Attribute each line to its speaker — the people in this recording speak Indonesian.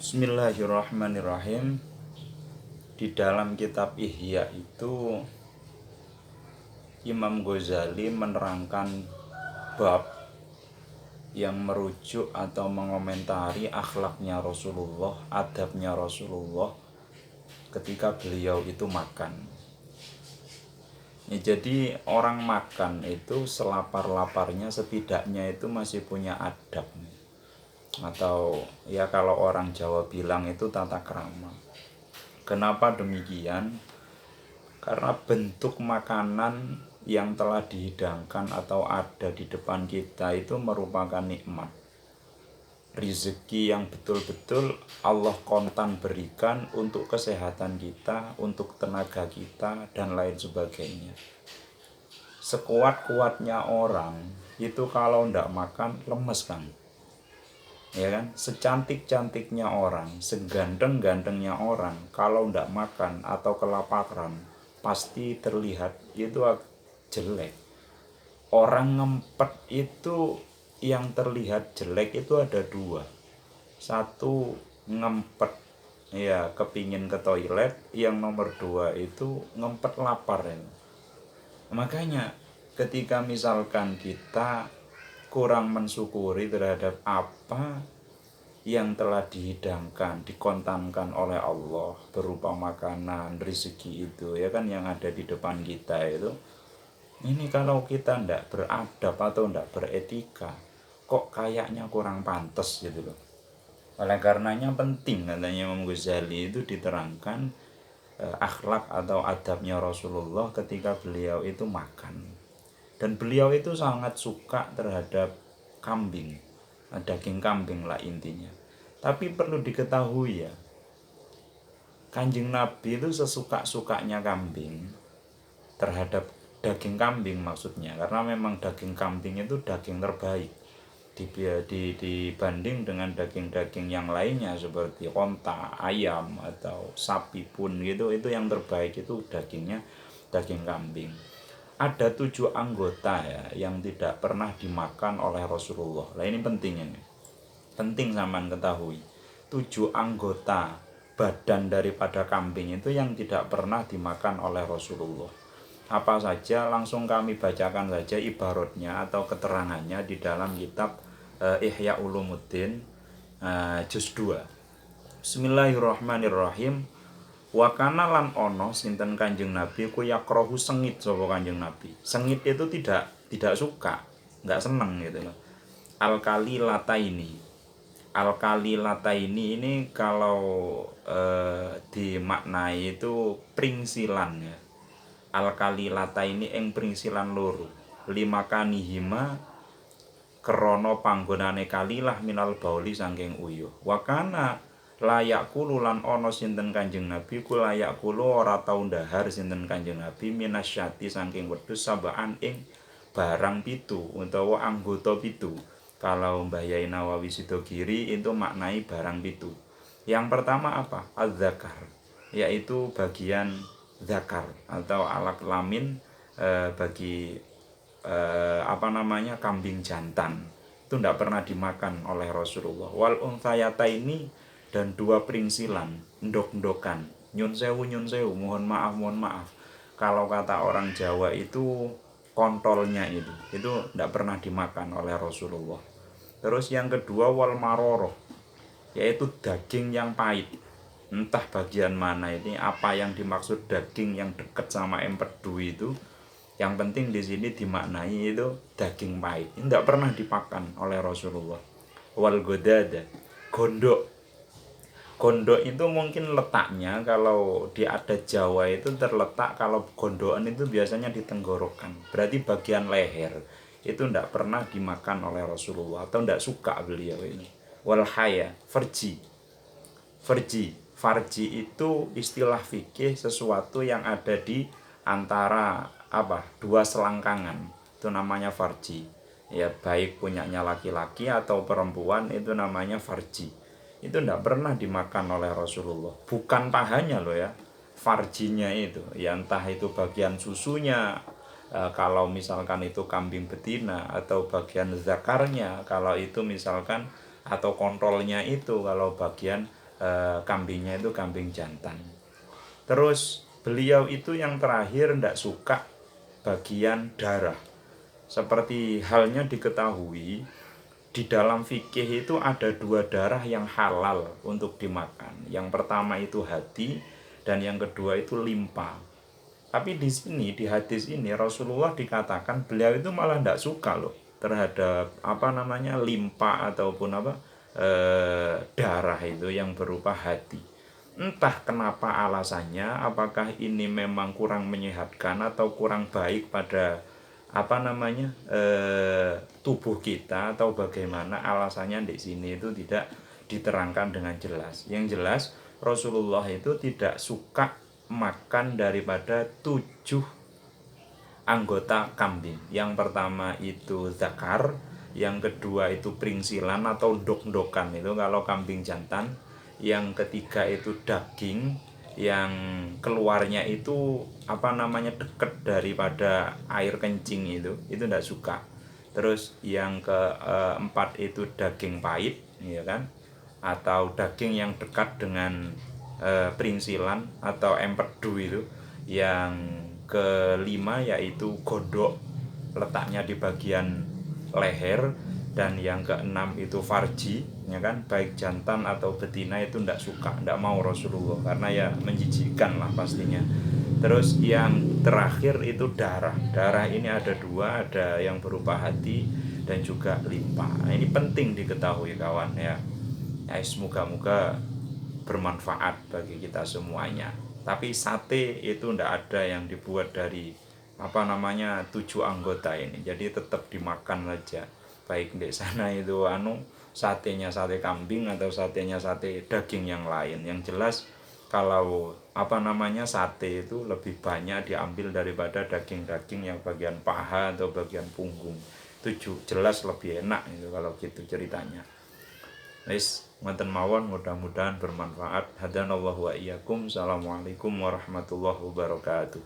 Speaker 1: Bismillahirrahmanirrahim. Di dalam kitab Ihya itu Imam Ghazali menerangkan bab yang merujuk atau mengomentari akhlaknya Rasulullah, adabnya Rasulullah ketika beliau itu makan. Ya, jadi orang makan itu selapar-laparnya setidaknya itu masih punya adab, atau ya kalau orang Jawa bilang itu tata krama. Kenapa demikian? Karena bentuk makanan yang telah dihidangkan atau ada di depan kita itu merupakan nikmat, rezeki yang betul-betul Allah kontan berikan untuk kesehatan kita, untuk tenaga kita, dan lain sebagainya. Sekuat-kuatnya orang itu kalau ndak makan lemes kan, ya kan? Secantik-cantiknya orang, seganteng-gantengnya orang, kalau ndak makan atau kelaparan pasti terlihat itu jelek. Orang ngempet itu yang terlihat jelek itu ada dua. Satu, ngempet ya kepingin ke toilet. Yang nomor dua itu ngempet lapar ya. Makanya ketika misalkan kita kurang mensyukuri terhadap apa yang telah dihidangkan, dikontankan oleh Allah berupa makanan, rezeki itu ya kan yang ada di depan kita itu. Ini kalau kita ndak beradab atau ndak beretika, kok kayaknya kurang pantas gitu loh. Oleh karenanya penting katanya Imam Ghazali itu diterangkan akhlak atau adabnya Rasulullah ketika beliau itu makan. Dan beliau itu sangat suka terhadap kambing, daging kambing lah intinya. Tapi perlu diketahui ya, Kanjeng Nabi itu sesuka-sukanya kambing terhadap daging kambing maksudnya, karena memang daging kambing itu daging terbaik dibanding dengan daging-daging yang lainnya seperti onta, ayam atau sapi pun gitu, itu yang terbaik itu dagingnya daging kambing. Ada 7 anggota ya yang tidak pernah dimakan oleh Rasulullah. Nah ini penting ini, penting sampean ketahui. 7 anggota badan daripada kambing itu yang tidak pernah dimakan oleh Rasulullah. Apa saja langsung kami bacakan saja ibaratnya atau keterangannya di dalam kitab Ihya Ulumuddin juz 2. Bismillahirrahmanirrahim. Wa kana lan ono sinten Kanjeng Nabi ku yakrohu sengit sapa Kanjeng Nabi. Sengit itu tidak suka, enggak seneng gitu loh. Al-kali lata ini. Al-kali lata ini kalau dimaknai itu pringsilan ya. Al-kali lata ini ing pringsilan loro. Lima kanihima krono panggonane kalilah minal bauli saking uyuh. Wakana layak kulu lan ono sinten Kanjeng Nabi ku layak kulu ora tau ndahar sinten Kanjeng Nabi minasyati saking wedhus sabaan ing barang pitu utawa anggota pitu. Kalau Mbah Yai Nawawi Sidogiri itu maknai barang pitu. Yang pertama apa? Az-zakar, yaitu bagian zakar atau alat kelamin bagi kambing jantan. Itu tidak pernah dimakan oleh Rasulullah. Wal unsayata ini dan 2 pringsilan, ndok-ndokan. Nyun sewu, mohon maaf. Kalau kata orang Jawa itu kontolnya itu tidak pernah dimakan oleh Rasulullah. Terus yang kedua wal maroroh, yaitu daging yang pahit. Entah bagian mana ini, apa yang dimaksud daging yang dekat sama empedu itu. Yang penting di sini dimaknai itu daging pahit. Ini tidak pernah dimakan oleh Rasulullah. Wal godada, gondok. Gondok itu mungkin letaknya kalau di adat Jawa itu terletak, kalau gondokan itu biasanya di tenggorokan. Berarti bagian leher itu tidak pernah dimakan oleh Rasulullah atau tidak suka beliau ini. Wal haya, farji itu istilah fikih sesuatu yang ada di antara dua selangkangan, itu namanya farji ya, baik punyanya laki-laki atau perempuan itu namanya farji. Itu tidak pernah dimakan oleh Rasulullah, bukan pahanya loh ya, farjinya itu ya, entah itu bagian susunya kalau misalkan itu kambing betina, atau bagian zakarnya kalau itu misalkan, atau kontrolnya itu kalau bagian kambingnya itu kambing jantan. Terus beliau itu yang terakhir tidak suka bagian darah. Seperti halnya diketahui di dalam fikih itu ada 2 darah yang halal untuk dimakan. Yang pertama itu hati dan yang kedua itu limpa. Tapi di sini di hadis ini Rasulullah dikatakan beliau itu malah tidak suka loh terhadap limpa ataupun darah itu yang berupa hati. Entah kenapa alasannya, apakah ini memang kurang menyehatkan atau kurang baik pada tubuh kita atau bagaimana alasannya di sini itu tidak diterangkan dengan jelas. Yang jelas Rasulullah itu tidak suka makan daripada 7 anggota kambing. Yang pertama itu zakar, yang kedua itu pringsilan atau dok-dokan itu kalau kambing jantan, yang ketiga itu daging yang keluarnya itu deket daripada air kencing itu tidak suka. Terus yang keempat itu daging pahit, ya kan, atau daging yang dekat dengan pringsilan atau empedu itu. Yang kelima yaitu godok, letaknya di bagian leher. Dan yang keenam itu farji, ya kan, baik jantan atau betina itu tidak suka, tidak mau Rasulullah karena ya menjijikkan lah pastinya. Terus yang terakhir itu darah. Darah ini ada 2, ada yang berupa hati dan juga limpa. Nah, ini penting diketahui kawan ya. Semoga-moga bermanfaat bagi kita semuanya. Tapi sate itu tidak ada yang dibuat dari 7 anggota ini. Jadi tetap dimakan saja. Baik di sana itu satenya sate kambing atau satenya sate daging yang lain. Yang jelas kalau sate itu lebih banyak diambil daripada daging-daging yang bagian paha atau bagian punggung. Itu jelas lebih enak itu kalau gitu ceritanya. Wis ngoten mawon, mudah-mudahan bermanfaat. Hadanallahu wa iyyakum. Assalamualaikum warahmatullahi wabarakatuh.